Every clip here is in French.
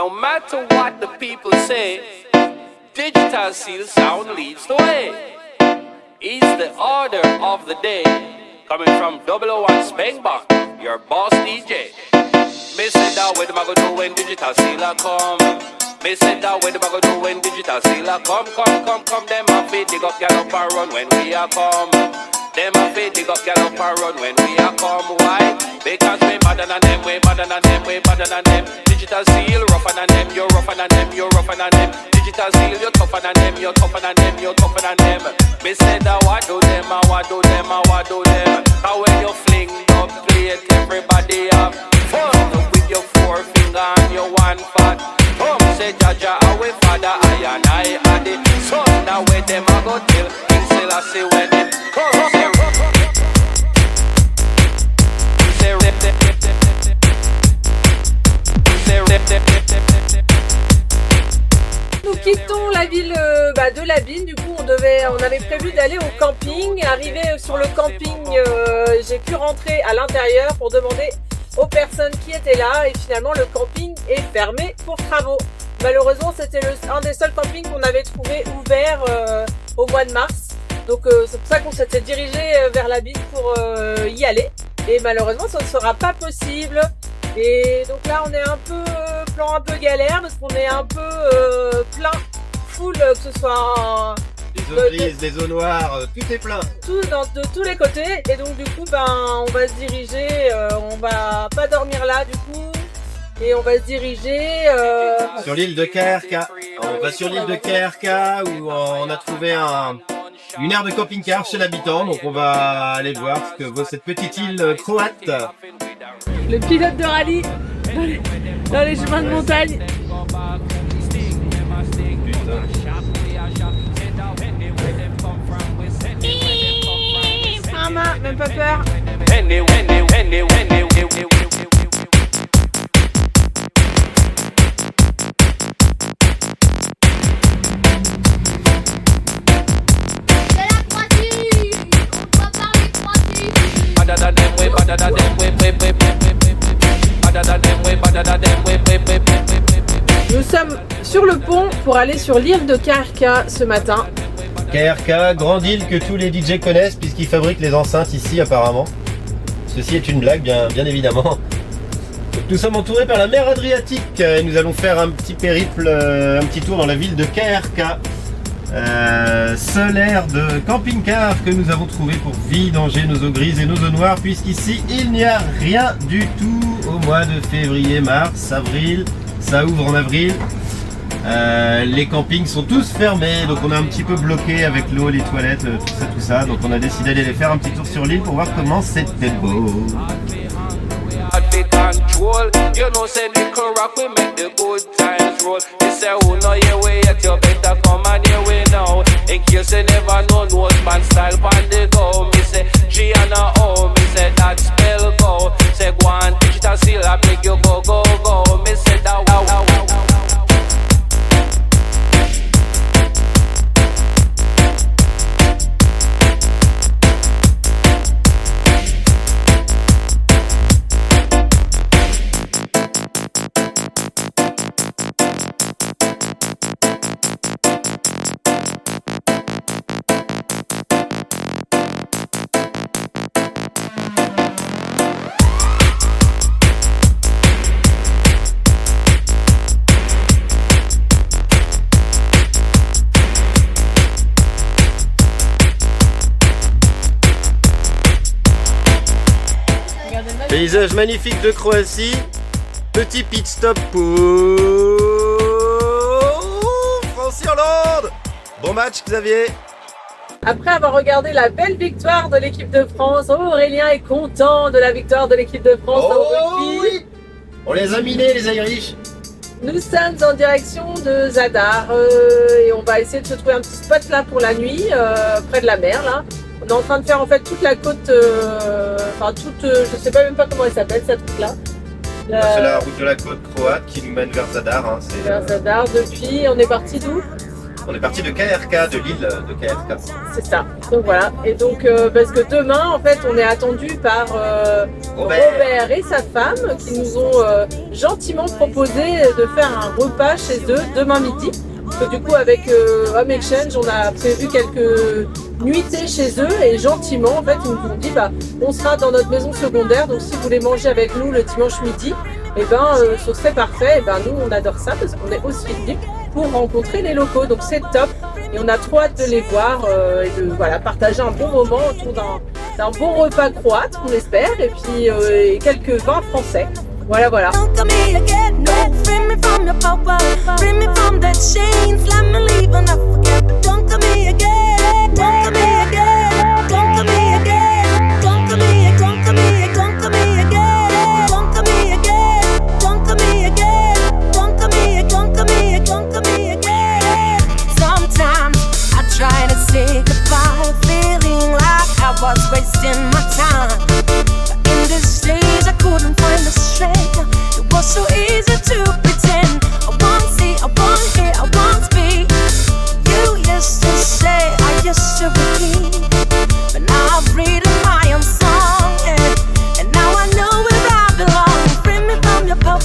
No matter what the people say, Digital Seal sound leads the way. It's the order of the day, coming from 001 Spangbang, your boss DJ. Me say that what am I gonna do when Digital Seal come? Me say that what am I gonna do when Digital Seal come? Come, them a fit dig up, get up and run when we a come. Them a fit dig up, get up and run when we a come. Why? Because we better than them, we better than them, we better than them. Digital Seal rougher than them, you're rougher than them, you're rougher than them. Digital Seal, you're tougher than them, you're tougher than them, you're tougher than them. Me say that what do them, I what do them, I what do them. How when you fling up plate, everybody have fun with your forefinger and your one fat. Say Jaja, our father, I and I had it. So now where them I go till King Selassie when it comes. Nous quittons la ville de Labine. Du coup, on avait prévu d'aller au camping. Arrivé sur le camping, j'ai pu rentrer à l'intérieur pour demander aux personnes qui étaient là. Et finalement, le camping est fermé pour travaux. Malheureusement, c'était un des seuls campings qu'on avait trouvé ouvert au mois de mars. Donc c'est pour ça qu'on s'était dirigé vers la ville pour y aller. Et malheureusement, ça ne sera pas possible. Et donc là, on est un peu galère parce qu'on est un peu plein, full, que ce soit les eaux grises, les eaux noires, tout est plein. De tous les côtés. Et donc du coup, on va se diriger, on va pas dormir là du coup. Et on va se diriger sur l'île de KRK. On va sur l'île de KRK où on a trouvé une aire de camping-car chez l'habitant. Donc on va aller voir ce que vaut cette petite île croate. Le pilote de rallye dans les chemins de montagne. Même pas peur. Nous sommes sur le pont pour aller sur l'île de KRK ce matin. KRK, grande île que tous les DJ connaissent puisqu'ils fabriquent les enceintes ici apparemment. Ceci est une blague bien évidemment. Donc, nous sommes entourés par la mer Adriatique et nous allons faire un petit périple, un petit tour dans la ville de KRK. Seule aire de camping-car que nous avons trouvé pour vidanger nos eaux grises et nos eaux noires puisqu'ici il n'y a rien du tout au mois de février, mars, avril, ça ouvre en avril. Les campings sont tous fermés donc on est un petit peu bloqué avec l'eau, les toilettes, tout ça donc on a décidé d'aller faire un petit tour sur l'île pour voir comment c'était beau. Control, you know, say the rock we make the good times roll. You say, who know your way yet, you better come and your way now. In case you never know, no man style on the go. Me say, Gianna, oh, me say that spell go. Say, go on, Digital Seal, I beg you go, go, go. Me say that wow, wow, wow. Paysage magnifique de Croatie, petit pit stop pour France-Irlande. Bon match Xavier. Après avoir regardé la belle victoire de l'équipe de France, Aurélien est content de la victoire de l'équipe de France. Oui. On les a minés les Irish. Nous sommes en direction de Zadar et on va essayer de se trouver un petit spot là pour la nuit, près de la mer là. On est en train de faire en fait toute la côte, je sais pas même pas comment elle s'appelle cette truc là. C'est la route de la côte croate qui nous mène vers Zadar. Hein, vers Zadar, depuis, on est parti d'où? On est parti de KRK, de l'île de KRK. C'est ça. Donc voilà. Et donc parce que demain, en fait, on est attendu par Robert et sa femme qui nous ont gentiment proposé de faire un repas chez eux demain midi. Parce que du coup, avec Home Exchange, on a prévu quelques nuitées chez eux et gentiment, en fait, ils nous ont dit, on sera dans notre maison secondaire. Donc si vous voulez manger avec nous le dimanche midi, ce serait parfait. Et nous, on adore ça parce qu'on est aussi venus pour rencontrer les locaux. Donc c'est top. Et on a trop hâte de les voir et de partager un bon moment autour d'un bon repas croate, on espère, et puis et quelques vins français. Voilà. Don't come here again, no. Free me from your power, free me from the chains. Let me leave and not forget, but don't come here again. Don't come here again. Don't come here again. Don't come here. Don't come here. Don't come here again. Don't come here again. Don't come here again. Don't come here. Don't come here. Don't come here again. Sometimes I try to say goodbye, feeling like I was wasting my time. But in this stage I couldn't find the strength. It was so easy to pretend. I won't see, I won't hear, I won't speak. You used to say, I used to believe. But now I'm reading my own song, yeah. And now I know where I belong. Free me from your power,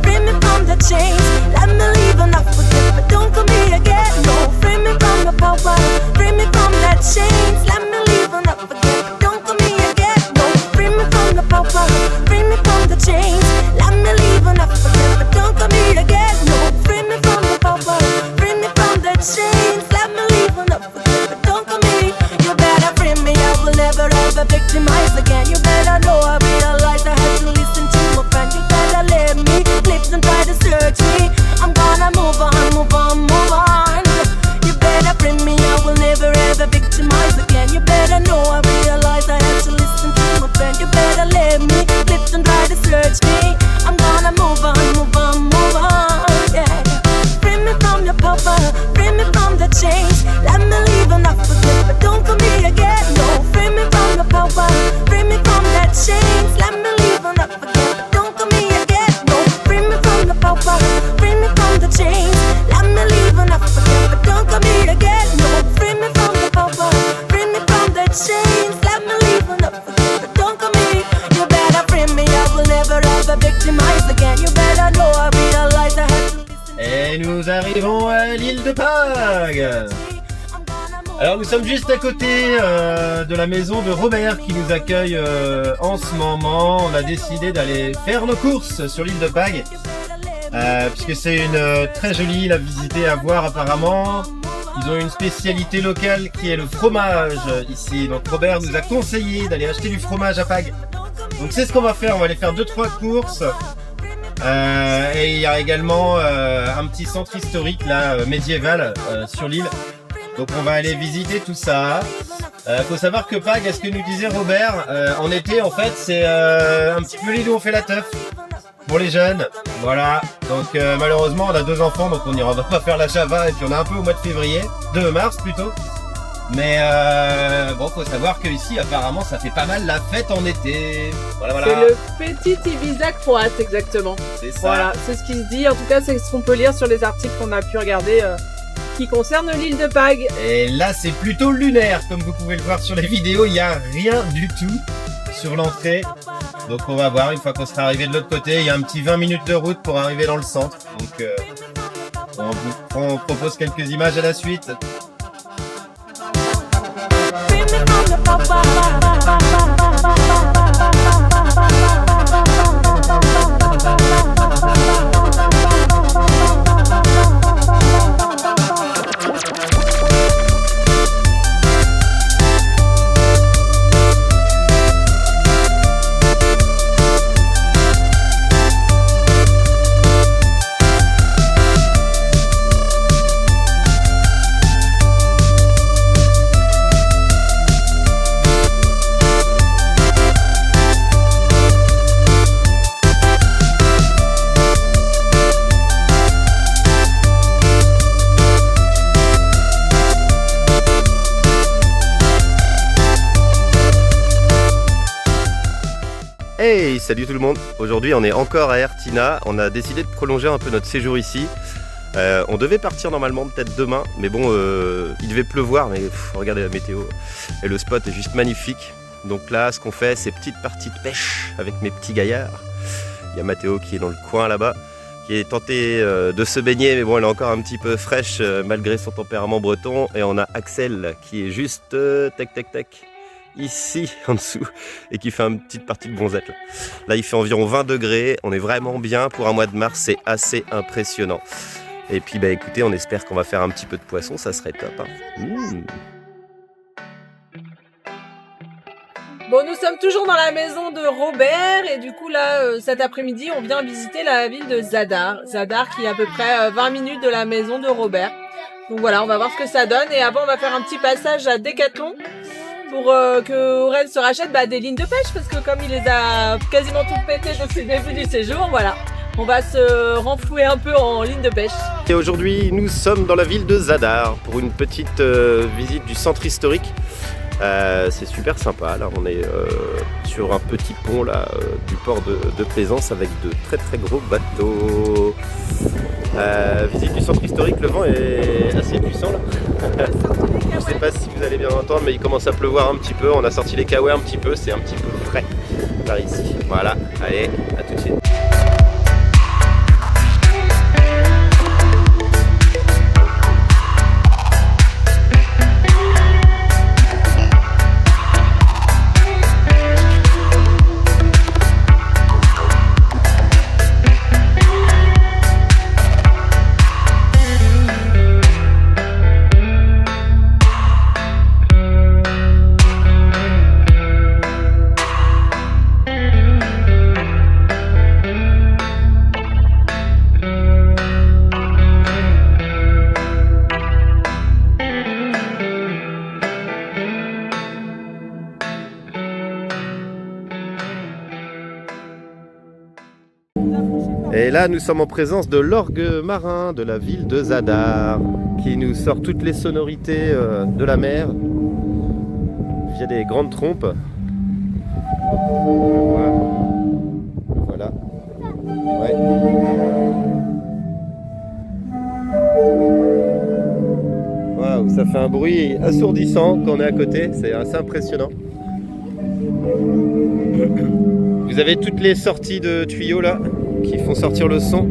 free me from the chains. Let me leave and not forget, but don't come here again. No, free me from your power, free me from the chains. Let me leave and not forget, but don't come here again. No, free me from the power, free me from the chains. Let me leave and not forget, but don't come here again. No, free me from the power, free me from the chains. Let me leave and not forget, but don't come here. You better free me, I will never ever victimize again. You better know I realized I had to listen to my friend. You better let me lips and try to search me. I'm gonna move on, move on, move on. You better free me, I will never ever victimize again. You better know I realized I had to listen to my friend. You better let me lips and try to search me. I'm gonna move on, move on, move on, yeah. Free me from your power, free me from the chains. Let me leave and not forget, but don't come here again. No, free me from the power, free me from the chains. Let me leave and not forget, but don't come here again. No, free me from the power, free me from the chains. Let me leave and not forget, but don't come here again. No, free me from the power, free me from the chains. Let me leave and not forget, but don't come here. You better free me, I will never ever victimize again. You better know I realized I had to listen. Et nous arrivons à l'île de Pâques. Alors nous sommes juste à côté de la maison de Robert qui nous accueille en ce moment. On a décidé d'aller faire nos courses sur l'île de Pâques puisque c'est une très jolie île à visiter, à voir apparemment. Ils ont une spécialité locale qui est le fromage ici. Donc Robert nous a conseillé d'aller acheter du fromage à Pâques. Donc c'est ce qu'on va faire, on va aller faire 2-3 courses. Et il y a également un petit centre historique là médiéval sur l'île. Donc on va aller visiter tout ça. Faut savoir que Pâques, ce que nous disait Robert, en été en fait c'est un petit peu l'île où on fait la teuf pour les jeunes. Voilà. Donc malheureusement on a 2 enfants donc on n'ira pas faire la Java et puis on est un peu au mois de février, de mars plutôt. Mais faut savoir que ici apparemment ça fait pas mal la fête en été. Voilà. C'est le petit Ibiza croate exactement. C'est ça. Voilà, c'est ce qui se dit. En tout cas, c'est ce qu'on peut lire sur les articles qu'on a pu regarder qui concernent l'île de Pâques. Et là c'est plutôt lunaire comme vous pouvez le voir sur les vidéos. Il n'y a rien du tout sur l'entrée. Donc on va voir une fois qu'on sera arrivé de l'autre côté. Il y a un petit 20 minutes de route pour arriver dans le centre. Donc on propose quelques images à la suite. Salut tout le monde, aujourd'hui on est encore à Ertina, on a décidé de prolonger un peu notre séjour ici. On devait partir normalement peut-être demain, mais bon, il devait pleuvoir, mais regardez la météo. Et le spot est juste magnifique. Donc là, ce qu'on fait, c'est petite partie de pêche avec mes petits gaillards. Il y a Mathéo qui est dans le coin là-bas, qui est tenté de se baigner, mais bon, elle est encore un petit peu fraîche malgré son tempérament breton. Et on a Axel qui est juste ici en dessous et qui fait une petite partie de bronzette. Là, il fait environ 20 degrés. On est vraiment bien pour un mois de mars, c'est assez impressionnant. Et puis, bah écoutez, on espère qu'on va faire un petit peu de poisson, ça serait top. Bon, nous sommes toujours dans la maison de Robert et du coup là, cet après-midi, on vient visiter la ville de Zadar. Zadar qui est à peu près 20 minutes de la maison de Robert. Donc voilà, on va voir ce que ça donne et avant on va faire un petit passage à Decathlon pour que Aurel se rachète des lignes de pêche parce que comme il les a quasiment toutes pétées depuis le début du séjour, voilà. On va se renflouer un peu en ligne de pêche. Et aujourd'hui, nous sommes dans la ville de Zadar pour une petite visite du centre historique. C'est super sympa, là on est sur un petit pont là, du port de Plaisance avec de très très gros bateaux. Visite du centre historique, le vent est assez puissant là. Je sais pas si vous allez bien entendre, mais il commence à pleuvoir un petit peu. On a sorti les kawaii un petit peu, c'est un petit peu frais par ici. Voilà, allez, à tout de suite. Et là, nous sommes en présence de l'orgue marin de la ville de Zadar, qui nous sort toutes les sonorités de la mer via des grandes trompes. Voilà. Ouais. Waouh, ça fait un bruit assourdissant quand on est à côté, c'est assez impressionnant. Vous avez toutes les sorties de tuyaux là qui font sortir le son.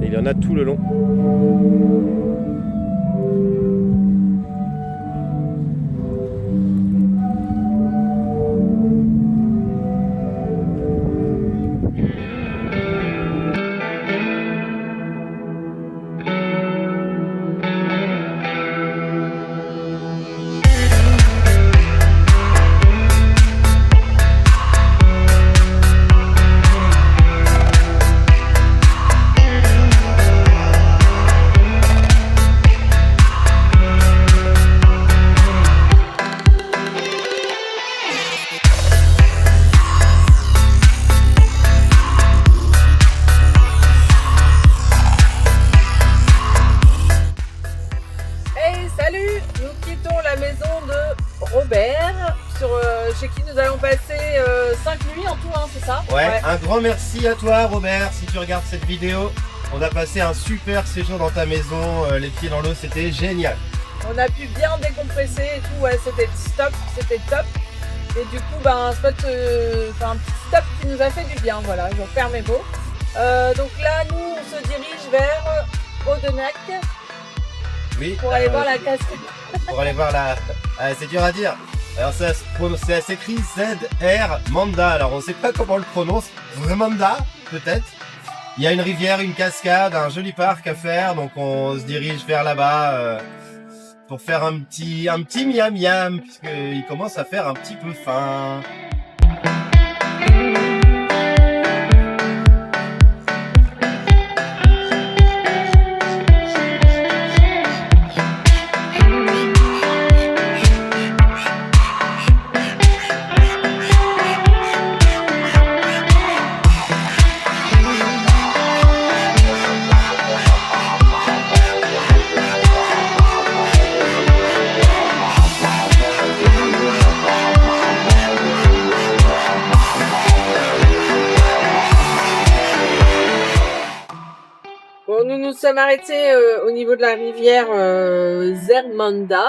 Et il y en a tout le long. Chez qui nous allons passer 5 nuits en tout, hein, c'est ça? Ouais, un grand merci à toi Robert, si tu regardes cette vidéo. On a passé un super séjour dans ta maison, les pieds dans l'eau, c'était génial. On a pu bien décompresser et tout, ouais, c'était top. Et du coup, un spot, un petit stop qui nous a fait du bien, voilà, je perds mes mots. Donc là, nous, on se dirige vers Audenac. Oui. Pour aller voir la cascade. Pour aller voir la... c'est dur à dire. Alors ça s'écrit Z-R Manda. Alors on sait pas comment on le prononce. Manda, peut-être. Il y a une rivière, une cascade, un joli parc à faire. Donc on se dirige vers là-bas pour faire un petit miam miam, puisqu'il commence à faire un petit peu faim. Bon, nous nous sommes arrêtés au niveau de la rivière Zermanda.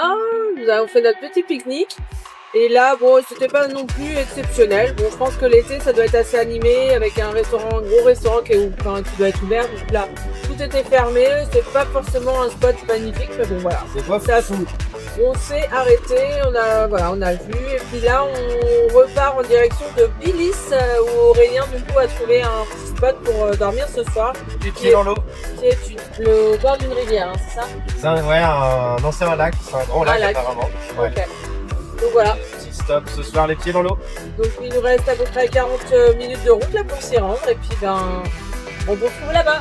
Nous avons fait notre petit pique-nique. Et là, bon, c'était pas non plus exceptionnel. Bon, je pense que l'été, ça doit être assez animé avec un gros restaurant qui doit être ouvert. Donc là, tout était fermé. C'est pas forcément un spot magnifique, mais bon, voilà. C'est quoi Ça fout. On s'est arrêté, on a vu. Et puis là, on repart en direction de Bilis, où Aurélien, du coup, a trouvé un petit spot pour dormir ce soir. Les pieds dans l'eau. Qui est le bord d'une rivière, hein, c'est ça? C'est un ancien lac, c'est un grand lac apparemment. Ouais. Ok. Donc voilà. Petit stop ce soir, les pieds dans l'eau. Donc il nous reste à peu près 40 minutes de route là pour s'y rendre. Et puis on vous retrouve là-bas.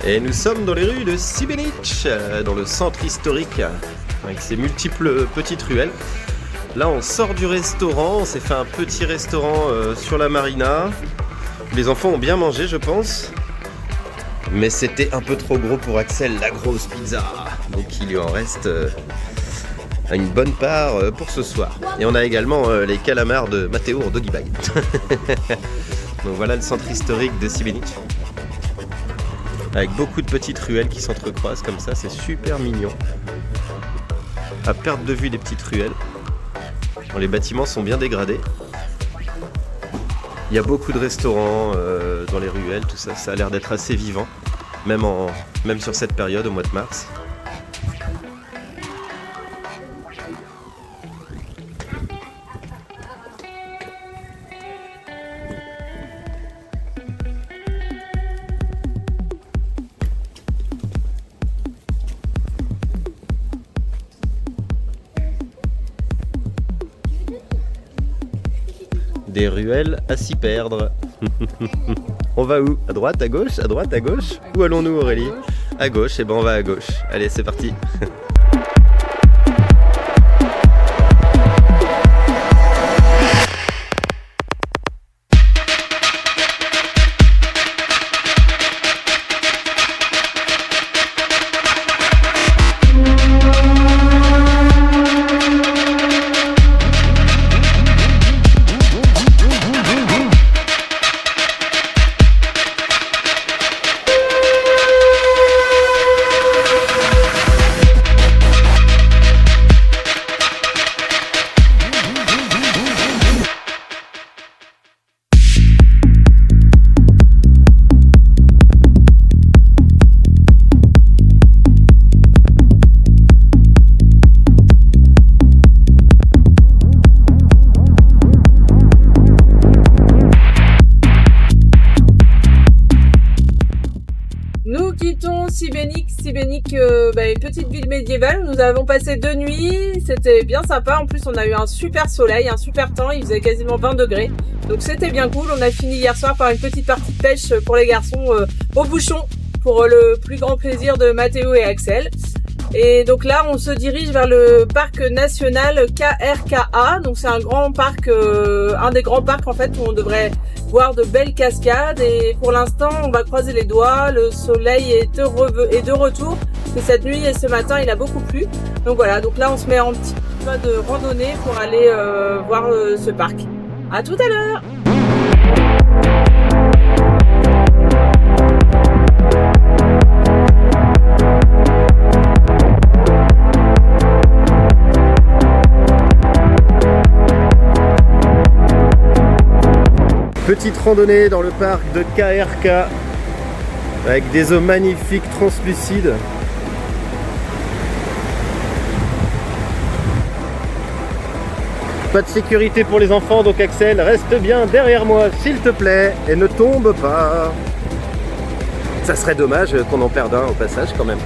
Et nous sommes dans les rues de Šibenik, dans le centre historique, avec ses multiples petites ruelles. Là, on sort du restaurant, on s'est fait un petit restaurant sur la marina. Les enfants ont bien mangé, je pense. Mais c'était un peu trop gros pour Axel, la grosse pizza. Donc il lui en reste une bonne part pour ce soir. Et on a également les calamars de Matteo en doggy bag. Donc voilà le centre historique de Šibenik. Avec beaucoup de petites ruelles qui s'entrecroisent comme ça, c'est super mignon. À perte de vue des petites ruelles. Bon, les bâtiments sont bien dégradés. Il y a beaucoup de restaurants dans les ruelles, tout ça, ça a l'air d'être assez vivant. Même sur cette période, au mois de mars. Des ruelles à s'y perdre. On va où? À droite, à gauche? À droite, à gauche? Où allons-nous, Aurélie? À gauche, et ben on va à gauche. Allez, c'est parti. Šibenik, une petite ville médiévale où nous avons passé 2 nuits, c'était bien sympa, en plus on a eu un super soleil, un super temps, il faisait quasiment 20 degrés, donc c'était bien cool. On a fini hier soir par une petite partie de pêche pour les garçons au bouchon, pour le plus grand plaisir de Matteo et Axel. Et donc là on se dirige vers le parc national KRKA, donc c'est un grand parc, un des grands parcs en fait où on devrait voir de belles cascades, et pour l'instant on va croiser les doigts, le soleil est de retour, et cette nuit et ce matin il a beaucoup plu, donc voilà, donc là on se met en petit mode randonnée pour aller voir ce parc. À tout à l'heure. Petite randonnée dans le parc de KRK avec des eaux magnifiques translucides. Pas de sécurité pour les enfants, donc Axel, reste bien derrière moi s'il te plaît et ne tombe pas. Ça serait dommage qu'on en perde un au passage quand même.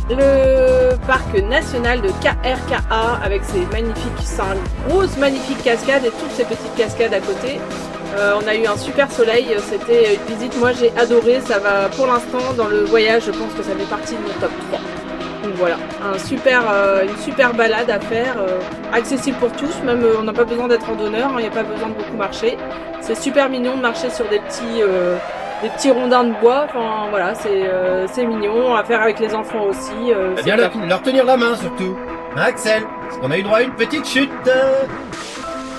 le parc national de KRKA avec ses magnifiques cascades et toutes ces petites cascades à côté. On a eu un super soleil, c'était une visite, moi j'ai adoré, ça va pour l'instant dans le voyage, je pense que ça fait partie de mon top 3. Donc voilà, une super balade à faire, accessible pour tous, même on n'a pas besoin d'être randonneur, il n'y a pas besoin de beaucoup marcher. C'est super mignon de marcher sur des petits rondins de bois, enfin voilà, c'est mignon, à faire avec les enfants aussi. Bien leur tenir la main surtout, hein, Axel, parce qu'on a eu droit à une petite chute.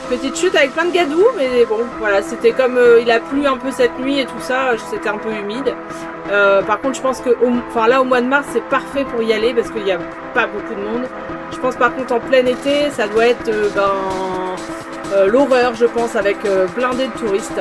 Petite chute avec plein de gadous, mais bon, voilà, c'était comme il a plu un peu cette nuit et tout ça, c'était un peu humide. Par contre, je pense que là, au mois de mars, c'est parfait pour y aller parce qu'il n'y a pas beaucoup de monde. Je pense par contre en plein été, ça doit être l'horreur, je pense, avec blindé de touristes.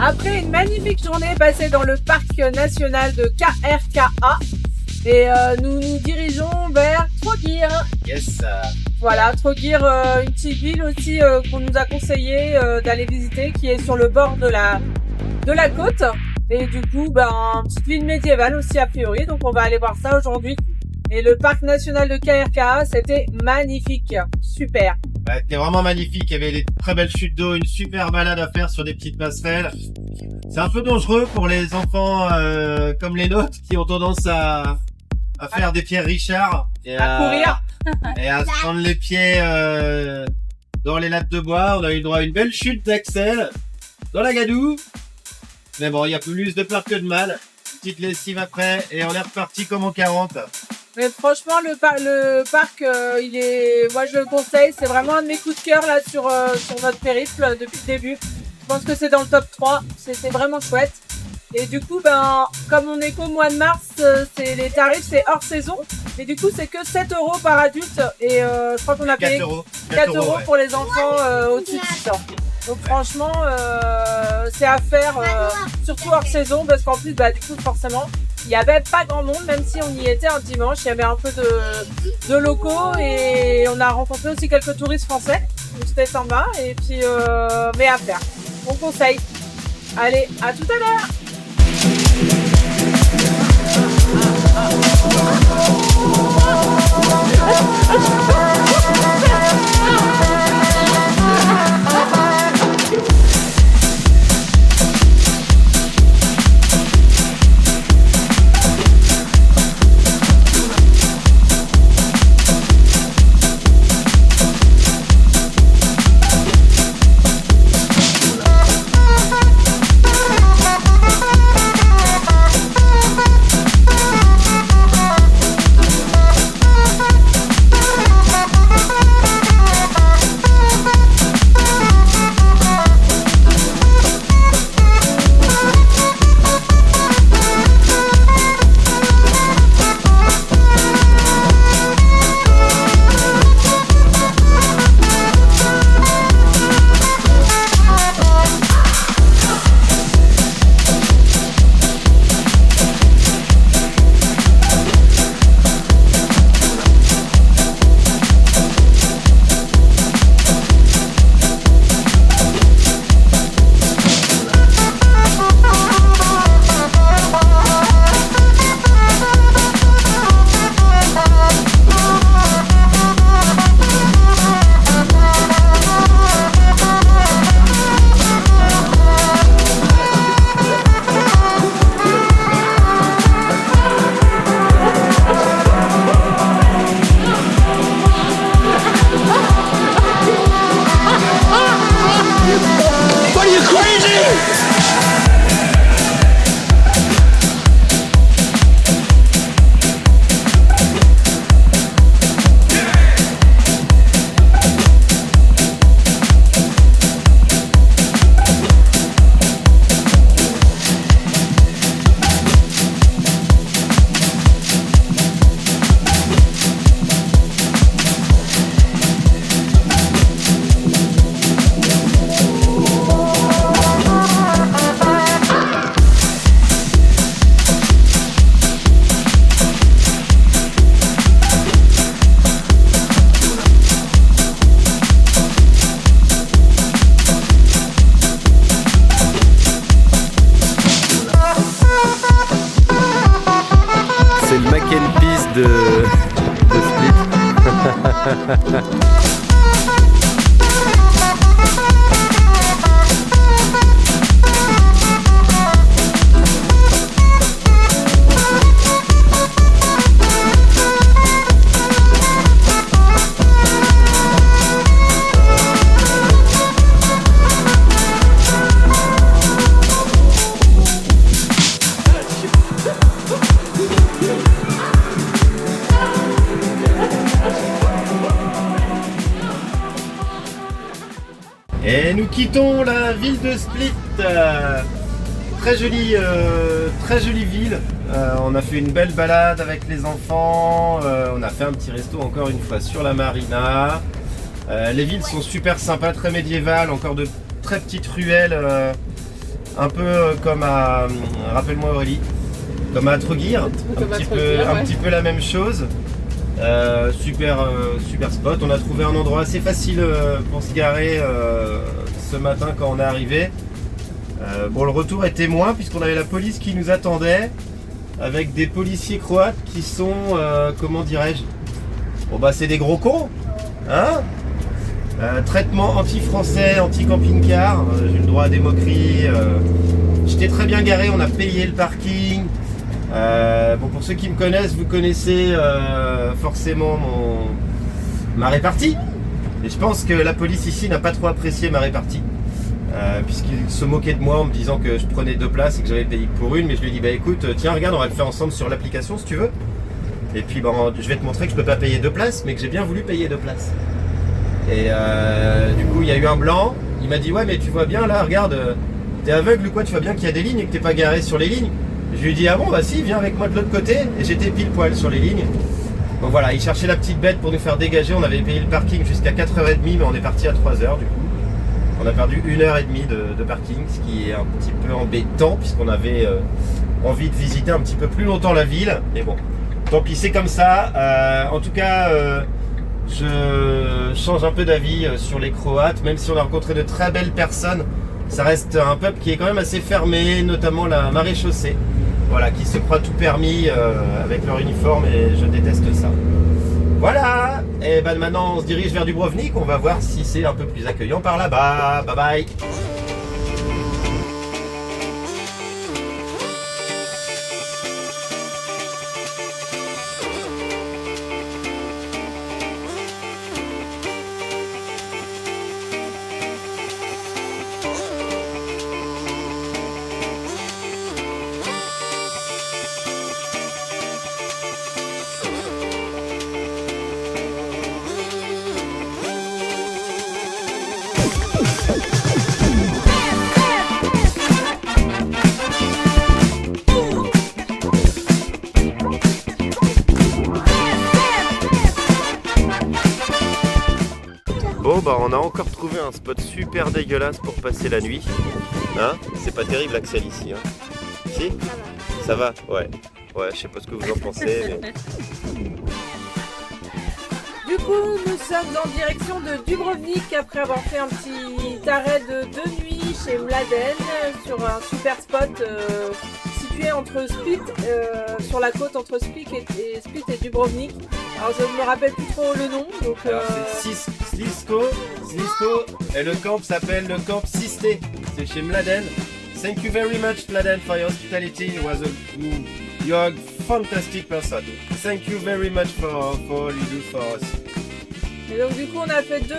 Après une magnifique journée passée dans le parc national de KRKA et nous nous dirigeons vers Trogir. Yes. Voilà, Trogir, une petite ville aussi qu'on nous a conseillé d'aller visiter, qui est sur le bord de la côte. Et du coup, une petite ville médiévale aussi a priori, donc on va aller voir ça aujourd'hui. Et le parc national de KRKA, c'était magnifique, super. Ouais, c'était vraiment magnifique, il y avait des très belles chutes d'eau, une super balade à faire sur des petites passerelles. C'est un peu dangereux pour les enfants comme les nôtres qui ont tendance à faire des Pierre Richard et à courir et à se prendre les pieds dans les lattes de bois. On a eu droit à une belle chute d'Axel dans la gadoue. Mais bon, il y a plus de peur que de mal. Petite lessive après et on est reparti comme en 40. Mais franchement, le parc, moi je le conseille, c'est vraiment un de mes coups de cœur là sur notre périple depuis le début. Je pense que c'est dans le top 3, c'est vraiment chouette. Et du coup, comme on est qu'au mois de mars, les tarifs c'est hors saison. Et du coup, c'est que 7 € par adulte. Et je crois qu'on a payé 4 € pour les enfants au-dessus de 6 ans. Donc franchement, c'est à faire, surtout hors saison, parce qu'en plus, du coup, forcément, il n'y avait pas grand monde, même si on y était un dimanche. Il y avait un peu de locaux et on a rencontré aussi quelques touristes français. Donc c'était sympa. Et puis, mais à faire. On conseille. Allez, à tout à l'heure. Et nous quittons la ville de Split. Très jolie ville. On a fait une belle balade avec les enfants. On a fait un petit resto encore une fois sur la marina. Les villes sont super sympas, très médiévales, encore de très petites ruelles, un peu comme à, rappelle-moi Aurélie, comme à Trogir, un petit peu la même chose. Super spot. On a trouvé un endroit assez facile pour se garer ce matin quand on est arrivé. Bon, le retour était moins puisqu'on avait la police qui nous attendait avec des policiers croates qui sont, comment dirais-je, bon bah c'est des gros cons, hein. Traitement anti-français, anti-camping-car, j'ai le droit à des moqueries. J'étais très bien garé, on a payé le parking. Bon, pour ceux qui me connaissent, vous connaissez forcément ma répartie. Et je pense que la police ici n'a pas trop apprécié ma répartie. Puisqu'il se moquait de moi en me disant que je prenais 2 places et que j'avais payé pour une. Mais je lui ai dit, bah écoute, tiens, regarde, on va le faire ensemble sur l'application si tu veux. Et puis je vais te montrer que je peux pas payer 2 places, mais que j'ai bien voulu payer 2 places. Et du coup, il y a eu un blanc. Il m'a dit, ouais, mais tu vois bien là, regarde, t'es aveugle ou quoi, tu vois bien qu'il y a des lignes et que t'es pas garé sur les lignes. Je lui ai dit, ah bon, bah si, viens avec moi de l'autre côté. Et j'étais pile poil sur les lignes. Donc voilà, il cherchait la petite bête pour nous faire dégager. On avait payé le parking jusqu'à 4h30, mais on est parti à 3h du coup. On a perdu 1h30 de parking, ce qui est un petit peu embêtant puisqu'on avait envie de visiter un petit peu plus longtemps la ville. Mais bon, tant pis, c'est comme ça. En tout cas, je change un peu d'avis sur les Croates, même si on a rencontré de très belles personnes. Ça reste un peuple qui est quand même assez fermé, notamment la maréchaussée, voilà, qui se croit tout permis avec leur uniforme, et je déteste ça. Voilà, et ben maintenant on se dirige vers Dubrovnik, on va voir si c'est un peu plus accueillant par là-bas. Bye bye. Bon bah on a encore trouvé un spot super dégueulasse pour passer la nuit. Hein? C'est pas terrible Axel ici, hein? Si? Ça va? Ouais. Ouais, je sais pas ce que vous en pensez, mais... Du coup, nous sommes en direction de Dubrovnik après avoir fait un petit arrêt de 2 nuits chez Mladen sur un super spot situé entre Split, sur la côte entre Split et Dubrovnik. Alors je ne me rappelle plus trop le nom. Donc, alors c'est Slisko et le camp s'appelle le camp Sisté. C'est chez Mladen. Thank you very much Mladen for your hospitality. You are a fantastic person. Thank you very much for all you do for us. Et donc du coup on a fait deux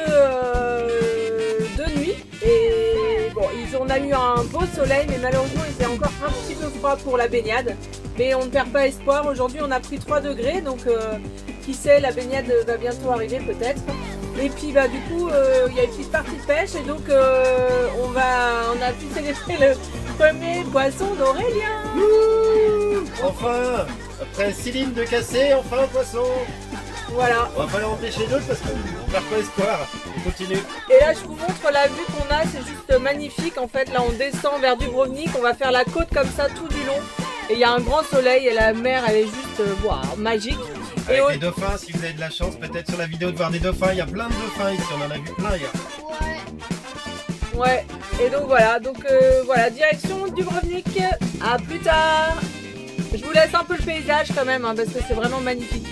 nuits et bon on a eu un beau soleil mais malheureusement il était encore un petit peu froid pour la baignade. Mais on ne perd pas espoir, aujourd'hui on a pris 3 degrés donc qui sait, la baignade va bientôt arriver peut-être. Et puis bah du coup il y a une petite partie de pêche et donc on a pu célébrer le premier poisson d'Aurélien. Enfin, après 6 lignes de cassé, enfin un poisson. Voilà. On va falloir en pêcher d'autres parce qu'on perd pas espoir. On continue. Et là je vous montre la vue qu'on a, c'est juste magnifique en fait. Là on descend vers Dubrovnik, on va faire la côte comme ça tout du long. Et il y a un grand soleil et la mer elle est juste magique. Avec et des dauphins, si vous avez de la chance peut-être sur la vidéo de voir des dauphins, il y a plein de dauphins ici, on en a vu plein hier. Ouais, et donc voilà, direction Dubrovnik, à plus tard. Je vous laisse un peu le paysage quand même, hein, parce que c'est vraiment magnifique.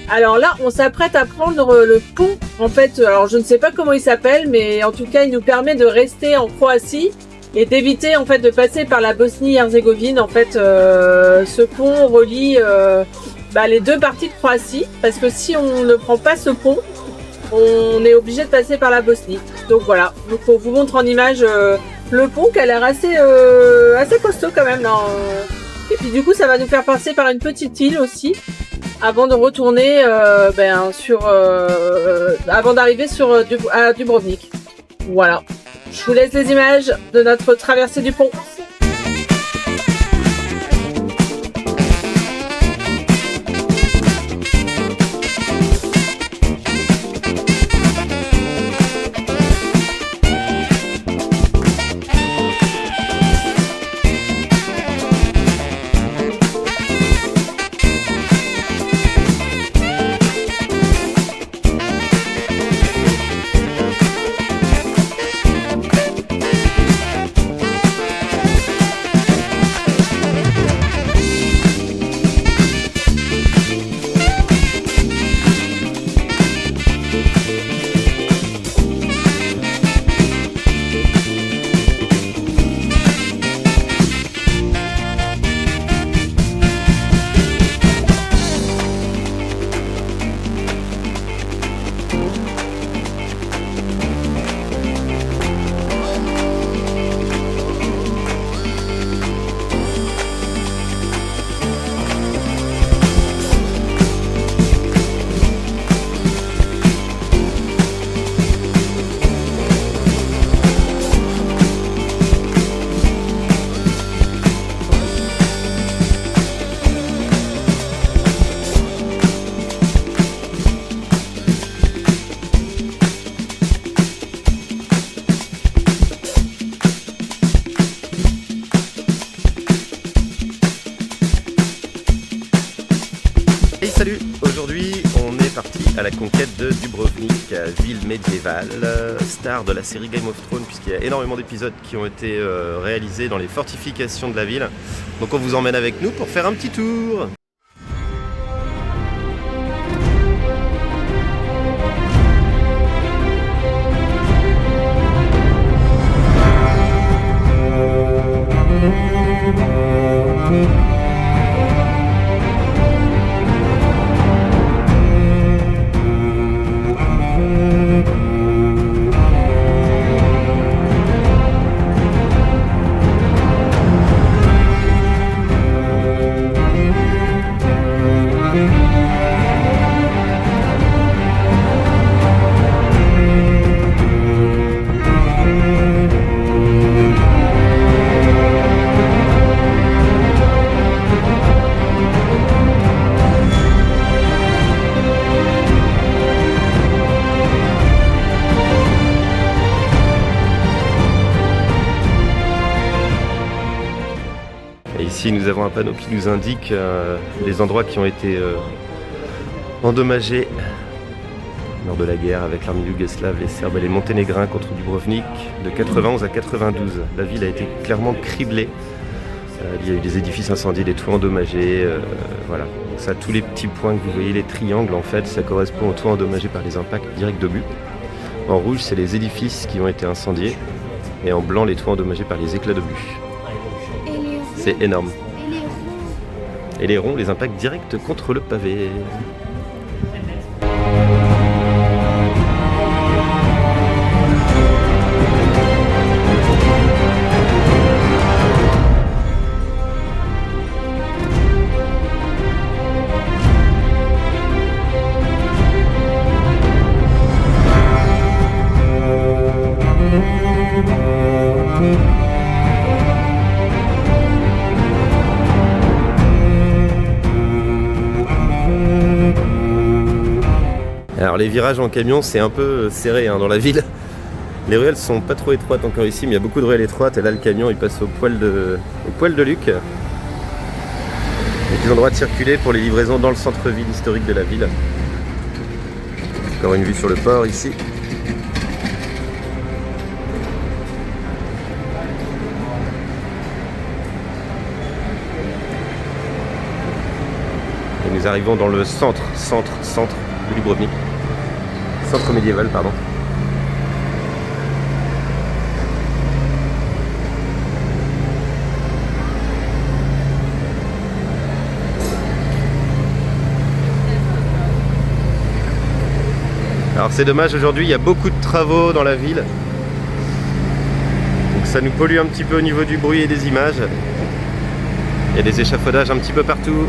Alors là, on s'apprête à prendre le pont. En fait, alors je ne sais pas comment il s'appelle, mais en tout cas, il nous permet de rester en Croatie et d'éviter en fait de passer par la Bosnie-Herzégovine. En fait, ce pont relie les deux parties de Croatie, parce que si on ne prend pas ce pont, on est obligé de passer par la Bosnie. Donc voilà. Donc on vous montre en image le pont qui a l'air assez costaud quand même. Là. Et puis du coup, ça va nous faire passer par une petite île aussi, avant de retourner avant d'arriver à Dubrovnik. Voilà. Je vous laisse les images de notre traversée du pont. Salut, aujourd'hui on est parti à la conquête de Dubrovnik, ville médiévale, star de la série Game of Thrones, puisqu'il y a énormément d'épisodes qui ont été réalisés dans les fortifications de la ville. Donc on vous emmène avec nous pour faire un petit tour. Et ici nous avons un panneau qui nous indique les endroits qui ont été endommagés lors de la guerre avec l'armée yougoslave, les Serbes et les Monténégrins contre Dubrovnik de 91 à 92. La ville a été clairement criblée. Il y a eu des édifices incendiés, des toits endommagés. Voilà. Donc ça, tous les petits points que vous voyez, les triangles, en fait, ça correspond aux toits endommagés par les impacts directs d'obus. En rouge, c'est les édifices qui ont été incendiés. Et en blanc, les toits endommagés par les éclats d'obus. C'est énorme. Et les ronds, les impacts directs contre le pavé. Alors les virages en camion, c'est un peu serré dans la ville. Les ruelles sont pas trop étroites encore ici, mais il y a beaucoup de ruelles étroites et là le camion il passe au poil de Luc. Il y a des endroits de circuler pour les livraisons dans le centre-ville historique de la ville. Encore une vue sur le port ici. Et nous nous arrivons dans le centre de Dubrovnik. Centre médiéval, pardon. Alors c'est dommage, aujourd'hui il y a beaucoup de travaux dans la ville. Donc ça nous pollue un petit peu au niveau du bruit et des images. Il y a des échafaudages un petit peu partout.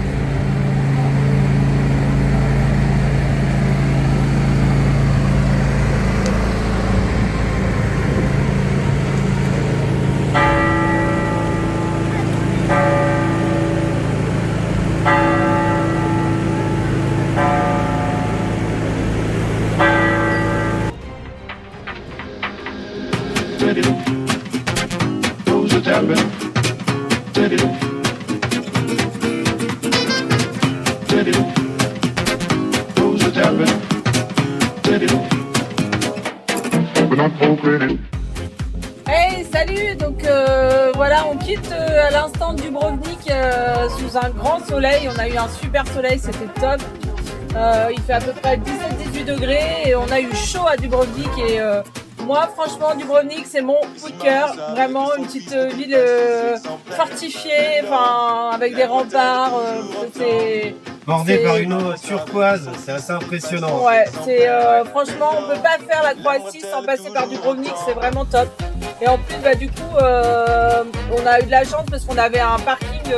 Hey, salut! Donc voilà, on quitte à l'instant Dubrovnik sous un grand soleil. On a eu un super soleil, c'était top. Il fait à peu près 17-18 degrés et on a eu chaud à Dubrovnik. Et moi, franchement, Dubrovnik, c'est mon coup de cœur. Vraiment, une petite ville fortifiée, avec des remparts. Bordé par une eau turquoise, c'est assez impressionnant. Ouais, franchement, on peut pas faire la Croatie sans passer par Dubrovnik, c'est vraiment top. Et en plus, du coup, on a eu de la chance parce qu'on avait un parking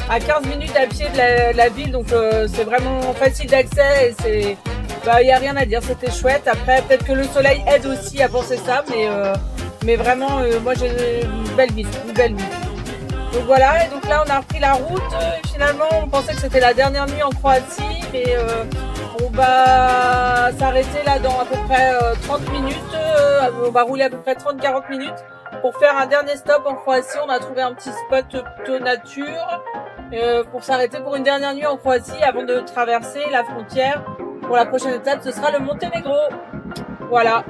à 15 minutes à pied de la ville, donc c'est vraiment facile d'accès et il n'y a rien à dire, c'était chouette. Après, peut-être que le soleil aide aussi à penser ça, mais vraiment, moi j'ai une belle ville. Donc voilà, et donc là on a repris la route. Finalement, on pensait que c'était la dernière nuit en Croatie, mais on va s'arrêter là dans à peu près 30 minutes. On va rouler à peu près 30-40 minutes pour faire un dernier stop en Croatie. On a trouvé un petit spot plutôt nature pour s'arrêter pour une dernière nuit en Croatie avant de traverser la frontière. Pour la prochaine étape, ce sera le Monténégro. Voilà.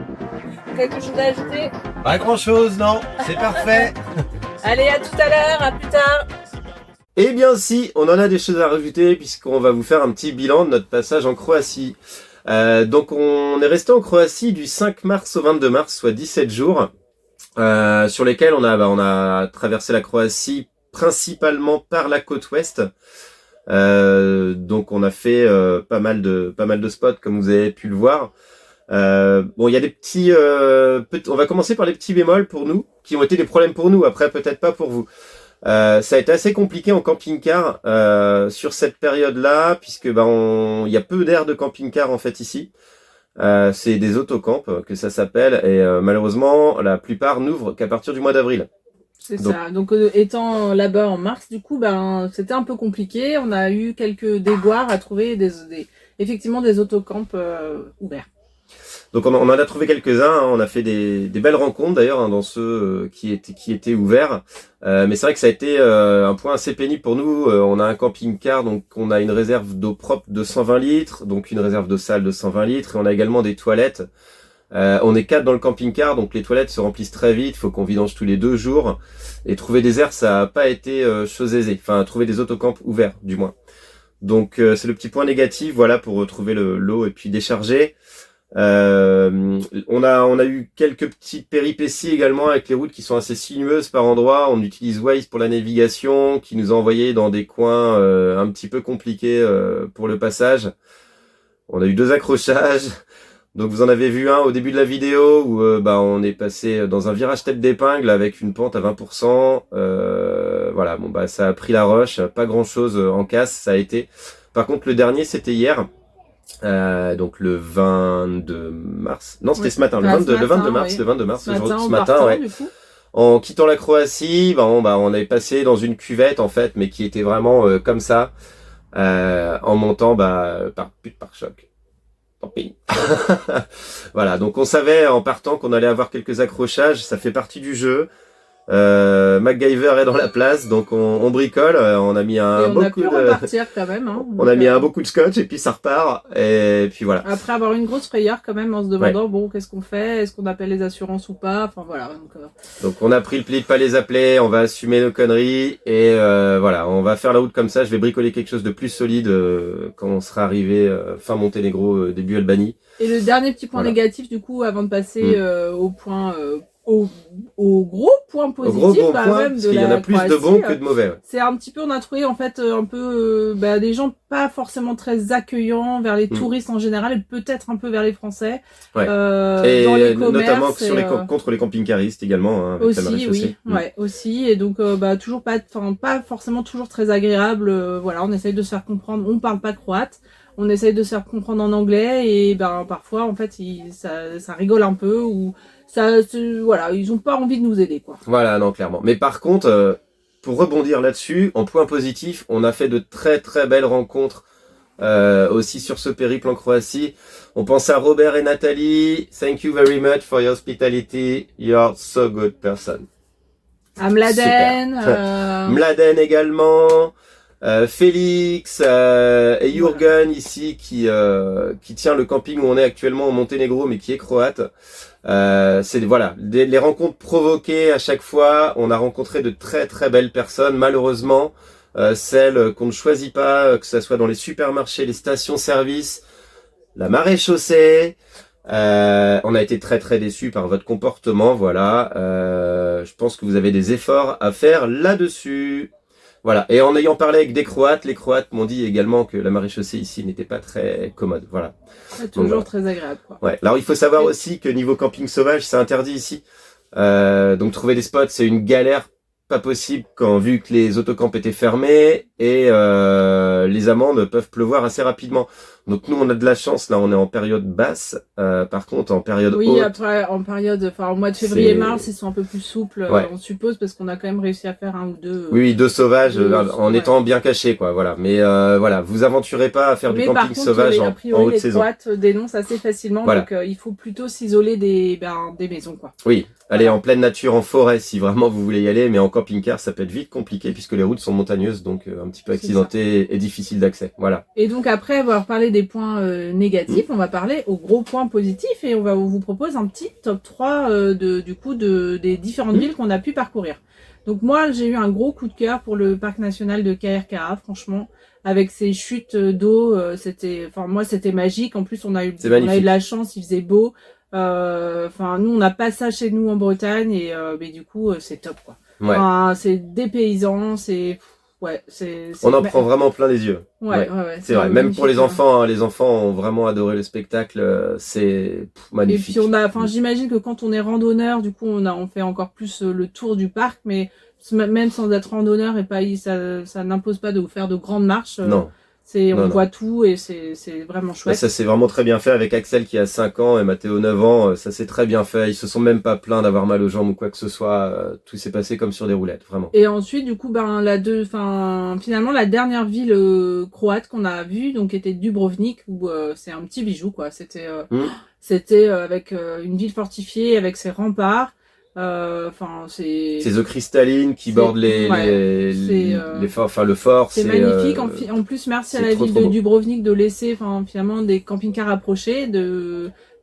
Quelque chose à ajouter? Pas grand chose, non, c'est parfait. Allez, à tout à l'heure, à plus tard. Eh bien si, on en a des choses à rajouter puisqu'on va vous faire un petit bilan de notre passage en Croatie. Donc on est resté en Croatie du 5 mars au 22 mars, soit 17 jours, sur lesquels on a traversé la Croatie principalement par la côte ouest. Donc on a fait pas mal de spots comme vous avez pu le voir. Bon, il y a des petits on va commencer par les petits bémols pour nous qui ont été des problèmes pour nous, après peut-être pas pour vous. Ça a été assez compliqué en camping-car sur cette période-là puisque il y a peu d'aires de camping-car en fait ici. C'est des autocampes que ça s'appelle et malheureusement la plupart n'ouvrent qu'à partir du mois d'avril. C'est ça. Donc étant là-bas en mars, du coup, c'était un peu compliqué. On a eu quelques déboires à trouver effectivement des autocampes ouverts. Donc on en a trouvé quelques-uns, hein. On a fait des belles rencontres d'ailleurs, hein, dans ceux qui étaient ouverts. Mais c'est vrai que ça a été un point assez pénible pour nous. On a un camping-car, donc on a une réserve d'eau propre de 120 litres, donc une réserve d'eau sale de 120 litres, et on a également des toilettes. On est 4 dans le camping-car, donc les toilettes se remplissent très vite, faut qu'on vidange tous les 2 jours. Et trouver des aires, ça n'a pas été chose aisée. Enfin, trouver des autocampes ouverts, du moins. Donc c'est le petit point négatif, voilà, pour retrouver l'eau et puis décharger. On a eu quelques petites péripéties également avec les routes qui sont assez sinueuses par endroits. On utilise Waze pour la navigation, qui nous a envoyé dans des coins un petit peu compliqués pour le passage. On a eu 2 accrochages. Donc vous en avez vu un au début de la vidéo où on est passé dans un virage tête d'épingle avec une pente à 20%. Voilà, ça a pris la roche, pas grand chose en casse, ça a été. Par contre le dernier c'était hier. Donc le 22 mars. Non, c'était ce matin, le 22 mars, le 22 mars, ce matin, ouais. En quittant la Croatie, on avait passé dans une cuvette en fait, mais qui était vraiment comme ça, en montant par pare-choc. Tant pis. Voilà, donc on savait en partant qu'on allait avoir quelques accrochages, ça fait partie du jeu. MacGyver est dans la place, donc on bricole. On a mis Et un on beau a coup pu de, repartir quand même. Hein. on a mis un beau coup de scotch et puis ça repart. Et puis voilà. Après avoir une grosse frayeur quand même en se demandant bon qu'est-ce qu'on fait, est-ce qu'on appelle les assurances ou pas, enfin voilà. Donc on a pris le pli de pas les appeler, on va assumer nos conneries et voilà, on va faire la route comme ça. Je vais bricoler quelque chose de plus solide quand on sera arrivé fin Monténégro, début Albanie. Et le dernier petit point négatif du coup avant de passer au point au gros point positif quand point, même parce de qu'il y en la a plus Croatie, de bons que de mauvais. Ouais. c'est un petit peu, on a trouvé en fait un peu des gens pas forcément très accueillants vers les touristes en général et peut-être un peu vers les Français. Ouais. Et dans les commerces, notamment sur contre les camping-caristes également. Hein, avec aussi, oui, ouais, aussi. Et donc toujours pas forcément toujours très agréable. Voilà, on essaye de se faire comprendre. On parle pas croate. On essaye de se faire comprendre en anglais et parfois en fait ça rigole un peu ou voilà, ils ont pas envie de nous aider quoi. Voilà, non clairement. Mais par contre, pour rebondir là-dessus, en point positif, on a fait de très très belles rencontres aussi sur ce périple en Croatie. On pense à Robert et Nathalie. Thank you very much for your hospitality. You're so good person. À Mladen. Mladen également. Félix et Jürgen ici qui tient le camping où on est actuellement au Monténégro mais qui est croate. C'est voilà les rencontres provoquées à chaque fois. On a rencontré de très très belles personnes. Malheureusement celles qu'on ne choisit pas, que ce soit dans les supermarchés, les stations-service, la maréchaussée. On a été très très déçus par votre comportement. Voilà, je pense que vous avez des efforts à faire là-dessus. Voilà, et en ayant parlé avec des Croates, les Croates m'ont dit également que la maréchaussée ici n'était pas très commode, voilà. C'est toujours très agréable, quoi. Ouais. Alors il faut savoir aussi que niveau camping sauvage, c'est interdit ici. Donc trouver des spots, c'est une galère pas possible vu que les autocamps étaient fermés et les amendes peuvent pleuvoir assez rapidement. Donc nous on a de la chance, là on est en période basse, par contre en période haute. Oui, après en période, au mois de février-mars ils sont un peu plus souples, on suppose, parce qu'on a quand même réussi à faire un ou deux. Oui, deux sauvages en étant bien cachés quoi, voilà. Mais voilà, vous aventurez pas à faire du camping sauvage en haute saison. Les Croates dénoncent assez facilement, voilà. Donc il faut plutôt s'isoler des maisons quoi. Oui. Allez en pleine nature, en forêt, si vraiment vous voulez y aller, mais en camping-car, ça peut être vite compliqué puisque les routes sont montagneuses, donc un petit peu accidentées et difficiles d'accès. Voilà. Et donc après avoir parlé des points négatifs, on va parler aux gros points positifs et on vous propose un petit top 3 des différentes villes qu'on a pu parcourir. Donc moi, j'ai eu un gros coup de cœur pour le parc national de KRKA, franchement. Avec ces chutes d'eau, c'était magique. En plus, on a eu de la chance, il faisait beau. Nous on n'a pas ça chez nous en Bretagne et mais du coup c'est top quoi. Ouais. C'est dépaysant, on en prend vraiment plein les yeux. Ouais. C'est vrai. Même pour les enfants, les enfants ont vraiment adoré le spectacle. C'est magnifique. Et puis j'imagine que quand on est randonneur, du coup on fait encore plus le tour du parc, mais même sans être randonneur ça n'impose pas de vous faire de grandes marches. Non. On voit tout et c'est vraiment chouette. Ça c'est vraiment très bien fait avec Axel qui a 5 ans et Mathéo 9 ans. Ça c'est très bien fait. Ils se sont même pas plaints d'avoir mal aux jambes ou quoi que ce soit. Tout s'est passé comme sur des roulettes, vraiment. Et ensuite, du coup, finalement, la dernière ville croate qu'on a vue, donc était Dubrovnik, où c'est un petit bijou, quoi. C'était avec une ville fortifiée, avec ses remparts. Ces eaux cristallines qui bordent le fort. C'est magnifique. En plus, merci à la ville de Dubrovnik de laisser finalement des camping-cars approchés,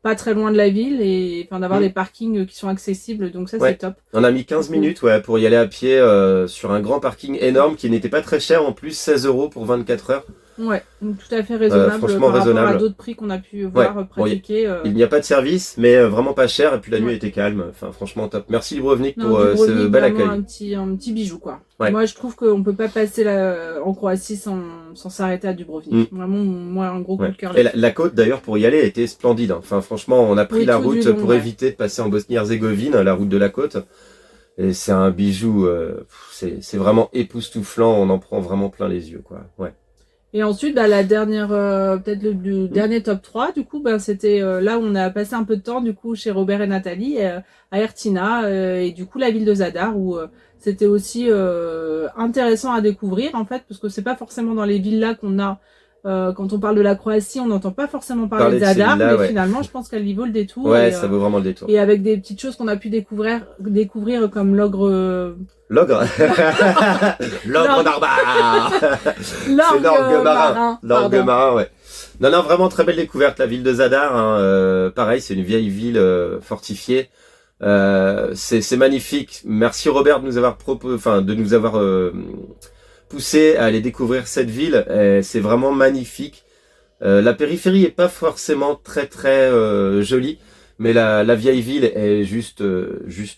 pas très loin de la ville et d'avoir des parkings qui sont accessibles. Donc ça, c'est top. On a mis 15 minutes pour y aller à pied sur un grand parking énorme qui n'était pas très cher en plus, 16 € pour 24 heures. Ouais, donc tout à fait raisonnable franchement par raisonnable. rapport à d'autres prix qu'on a pu voir pratiquer. Il n'y a pas de service, mais vraiment pas cher, et puis la nuit était calme. Enfin, franchement top. Merci Dubrovnik pour ce bel accueil. Un petit bijou quoi. Ouais. Moi je trouve qu'on peut pas passer en Croatie sans s'arrêter à Dubrovnik. Vraiment, moi un gros coup de cœur. Et la côte d'ailleurs pour y aller était splendide. Enfin franchement, on a pris la route pour éviter de passer en Bosnie-Herzégovine, la route de la côte. Et c'est un bijou, c'est vraiment époustouflant. On en prend vraiment plein les yeux quoi. Ouais. Et ensuite, la dernière, peut-être le dernier top 3, du coup, c'était là où on a passé un peu de temps, du coup, chez Robert et Nathalie, à Ertina, et du coup, la ville de Zadar, où c'était aussi intéressant à découvrir, en fait, parce que c'est pas forcément dans les villes là qu'on a Quand on parle de la Croatie, on n'entend pas forcément parler Parler de de Zadar, celui-là, mais ouais. finalement, je pense qu'elle y vaut le détour. Ouais, et, ça vaut vraiment le détour. et avec des petites choses qu'on a pu découvrir comme l'ogre... L'ogre L'ogre d'Arbar C'est l'orgue marin. L'orgue pardon. marin, ouais. Non, non, vraiment très belle découverte, la ville de Zadar. Hein. Pareil, c'est une vieille ville fortifiée. C'est magnifique. Merci Robert de nous avoir poussé à aller découvrir cette ville. C'est vraiment magnifique. La périphérie est pas forcément très jolie, mais la vieille ville est juste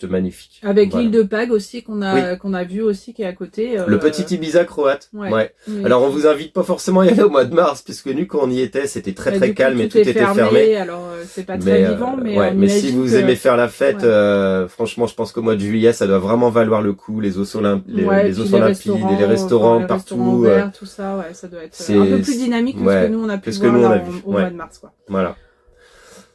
magnifique. Avec Voilà. l'île de Pag aussi qu'on a Oui. qu'on a vu aussi qui est à côté. Le petit Ibiza croate. ouais. Ouais. Oui. Alors on vous invite pas forcément à y aller au mois de mars, puisque nous quand on y était, c'était Bah, très du coup, calme et tout était fermé. Alors c'est pas très vivant, mais ouais, on mais si imagine vous que- aimez faire la fête, Ouais. franchement, je pense qu'au mois de juillet, ça doit vraiment valoir le coup. Les eaux sont limpides, Ouais, les puis eaux sont limpides, les restaurants enfin, les partout. restaurants verts, tout ça, ouais, ça doit être c'est- un peu plus dynamique que ce ouais, que nous on a pu que ce que voir nous, on là a vu, au ouais. mois de mars, quoi. Voilà.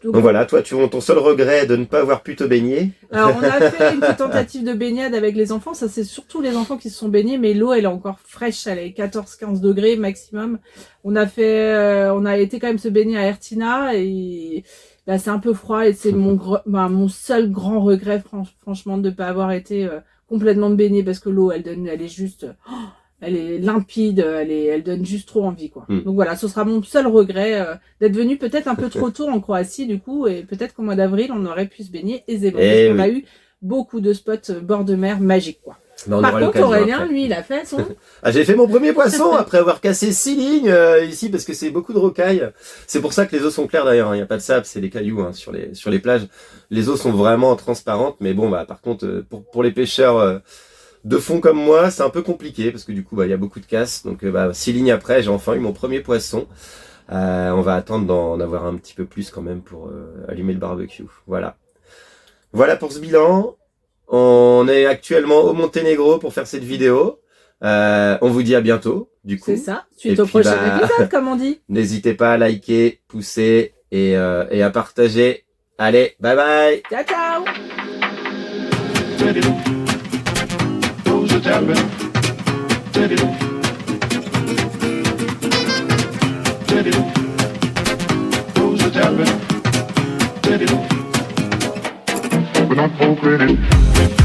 Donc voilà, toi, ton seul regret est de ne pas avoir pu te baigner. Alors on a fait une petite tentative de baignade avec les enfants, ça c'est surtout les enfants qui se sont baignés, mais l'eau elle est encore fraîche, elle est 14-15 degrés maximum. On a été quand même se baigner à Ertina et là c'est un peu froid et c'est mon seul grand regret franchement de ne pas avoir été complètement baignée parce que l'eau elle est juste... elle est limpide, elle donne juste trop envie, quoi. Donc voilà, ce sera mon seul regret d'être venu peut-être un peu trop tôt en Croatie, du coup, et peut-être qu'au mois d'avril, on aurait pu se baigner aisément. Parce qu'on a eu beaucoup de spots bord de mer magiques, quoi. Mais on Par aura contre, l'occasion Aurélien, après. lui, il a fait son... Ah, j'ai fait mon premier poisson après avoir cassé 6 lignes ici parce que c'est beaucoup de rocailles. C'est pour ça que les eaux sont claires d'ailleurs. Il n'y a pas de sable, c'est des cailloux hein, sur les plages. Les eaux sont vraiment transparentes, mais bon, bah par contre, pour les pêcheurs de fond comme moi, c'est un peu compliqué parce que du coup, bah il y a beaucoup de casse. Donc, 6 lignes après, j'ai enfin eu mon premier poisson. On va attendre d'en avoir un petit peu plus quand même pour allumer le barbecue. Voilà. Voilà pour ce bilan. On est actuellement au Monténégro pour faire cette vidéo. On vous dit à bientôt, du coup. C'est ça, suite Et au puis, prochain bah, épisode, comme on dit. N'hésitez pas à liker, pousser et à partager. Allez, bye bye! Ciao, ciao. Who's a tapping? Who's a tapping? But not for credit.